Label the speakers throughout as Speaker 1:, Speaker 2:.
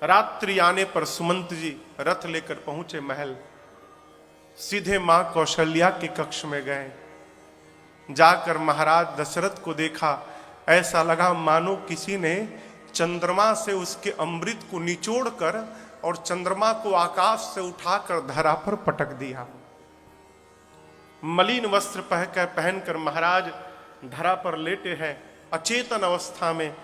Speaker 1: रात्रि आने पर सुमंत जी रथ लेकर पहुंचे महल। सीधे मां कौशल्या के कक्ष में गए। जाकर महाराज दशरथ को देखा, ऐसा लगा मानो किसी ने चंद्रमा से उसके अमृत को निचोड़कर और चंद्रमा को आकाश से उठाकर धरा पर पटक दिया। मलिन वस्त्र पहनकर महाराज धरा पर लेटे हैं, अचेतन अवस्था में।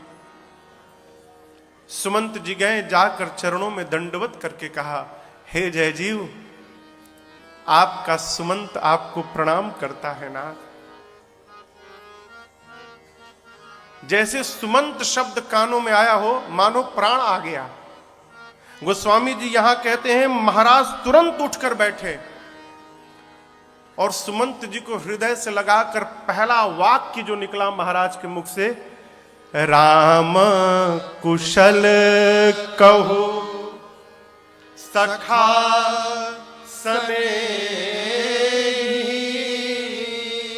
Speaker 1: सुमंत जी गए, जाकर चरणों में दंडवत करके कहा, हे जयजीव, आपका सुमंत आपको प्रणाम करता है नाथ। जैसे सुमंत शब्द कानों में आया हो, मानो प्राण आ गया। गोस्वामी जी यहां कहते हैं महाराज तुरंत उठकर बैठे और सुमंत जी को हृदय से लगाकर पहला वाक्य जो निकला महाराज के मुख से, राम कुशल कहो सखा सने।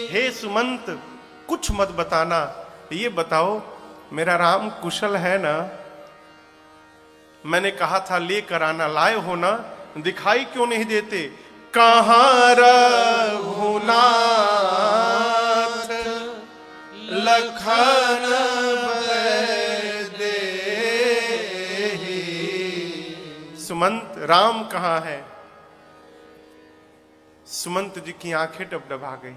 Speaker 1: हे सुमंत, कुछ मत बताना, ये बताओ मेरा राम कुशल है ना? मैंने कहा था लेकर आना, लाए हो ना? दिखाई क्यों नहीं देते? कहाँ रघुनाथ लखन दे। सुमंत, राम कहाँ है? सुमंत जी की आंखें डबडबा गई।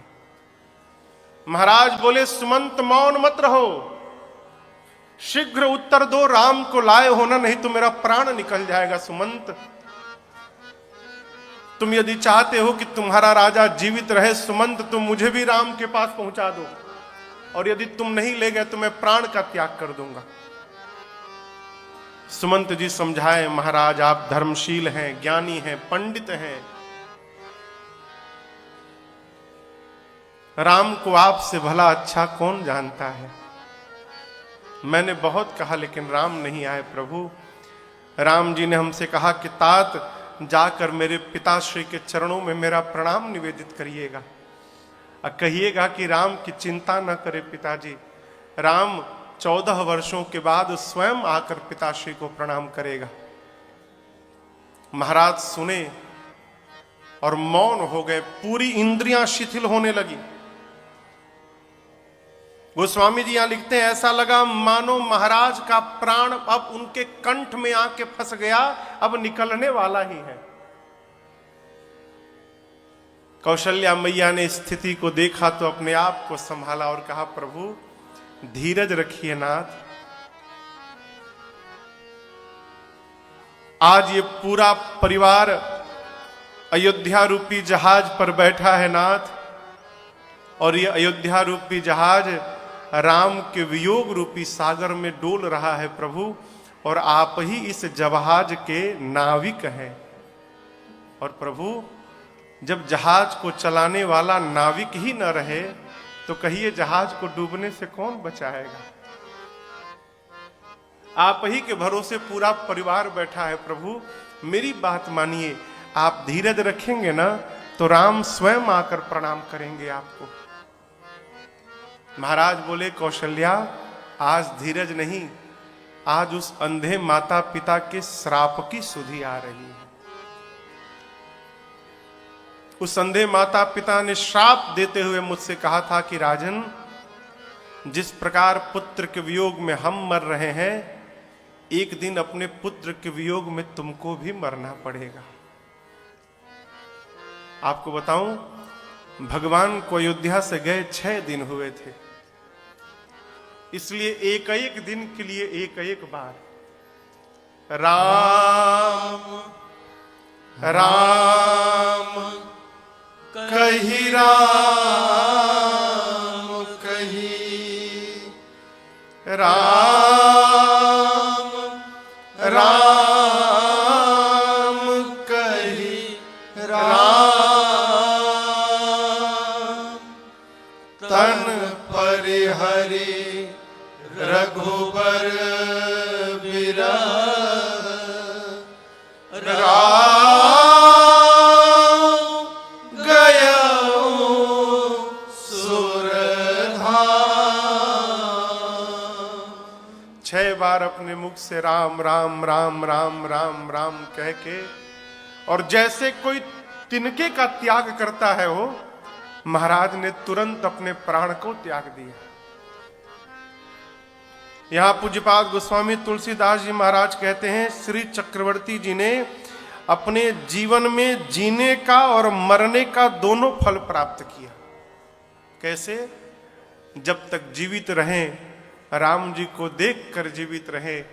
Speaker 1: महाराज बोले, सुमंत मौन मत रहो, शीघ्र उत्तर दो, राम को लाए हो ना? नहीं तो मेरा प्राण निकल जाएगा। सुमंत, तुम यदि चाहते हो कि तुम्हारा राजा जीवित रहे सुमंत, तो मुझे भी राम के पास पहुंचा दो, और यदि तुम नहीं ले गए तो मैं प्राण का त्याग कर दूंगा। सुमंत जी समझाए, महाराज आप धर्मशील हैं, ज्ञानी हैं, पंडित हैं, राम को आपसे भला अच्छा कौन जानता है। मैंने बहुत कहा लेकिन राम नहीं आए प्रभु। राम जी ने हमसे कहा कि तात जाकर मेरे पिताश्री के चरणों में मेरा प्रणाम निवेदित करिएगा और कहिएगा कि राम की चिंता न करे पिताजी। राम 14 वर्षों के बाद स्वयं आकर पिताश्री को प्रणाम करेगा। महाराज सुने और मौन हो गए, पूरी इंद्रियां शिथिल होने लगी। गोस्वामी जी यहां लिखते हैं, ऐसा लगा मानो महाराज का प्राण अब उनके कंठ में आके फंस गया, अब निकलने वाला ही है। कौशल्या मैया ने स्थिति को देखा तो अपने आप को संभाला और कहा, प्रभु धीरज रखिए नाथ, आज ये पूरा परिवार अयोध्या रूपी जहाज पर बैठा है नाथ, और ये अयोध्या रूपी जहाज राम के वियोग रूपी सागर में डोल रहा है प्रभु, और आप ही इस जहाज के नाविक हैं। और प्रभु जब जहाज को चलाने वाला नाविक ही न रहे तो कहिए जहाज को डूबने से कौन बचाएगा। आप ही के भरोसे पूरा परिवार बैठा है प्रभु, मेरी बात मानिए, आप धीरज रखेंगे ना तो राम स्वयं आकर प्रणाम करेंगे आपको। महाराज बोले, कौशल्या आज धीरज नहीं, आज उस अंधे माता पिता के श्राप की सुधि आ रही है। उस अंधे माता पिता ने श्राप देते हुए मुझसे कहा था कि राजन, जिस प्रकार पुत्र के वियोग में हम मर रहे हैं, एक दिन अपने पुत्र के वियोग में तुमको भी मरना पड़ेगा। आपको बताऊं, भगवान को अयोध्या से गए 6 दिन हुए थे, इसलिए एक एक दिन के लिए एक एक बार राम राम कही, राम कही, राम राम कही, राम तन परिहरि रघुबर बिरह, राम गया सुरधाम। 6 बार अपने मुख से राम राम राम राम राम राम कह के, और जैसे कोई तिनके का त्याग करता है वो, महाराज ने तुरंत अपने प्राण को त्याग दिया। यहां पूज्यपाद गोस्वामी तुलसीदास जी महाराज कहते हैं, श्री चक्रवर्ती जी ने अपने जीवन में जीने का और मरने का दोनों फल प्राप्त किया। कैसे? जब तक जीवित रहें राम जी को देखकर जीवित रहे,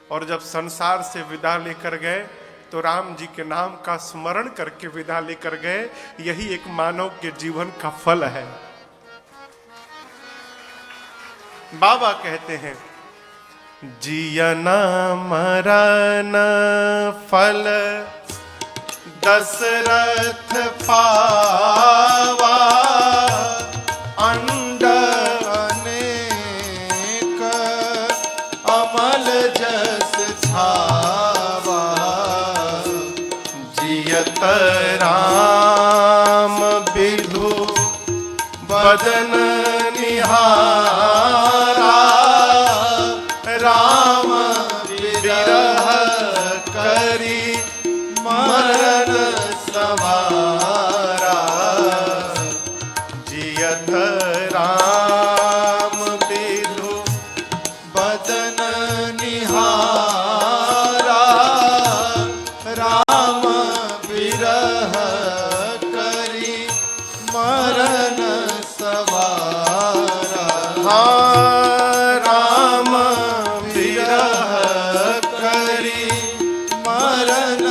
Speaker 1: और जब संसार से विदा लेकर गए तो राम जी के नाम का स्मरण करके विदा लेकर गए। यही एक मानव के जीवन का फल है। बाबा कहते हैं, जियना मरना फल दशरथ पावा, अंड अनेक अमल जस छावा, जियत राम बिधु बदन निहारा, राम विरह करी मरण सवारा, जियत राम बिधु बदन निहारा, राम विरह करी मरण सवारा। हाँ, राम विरह करी मरण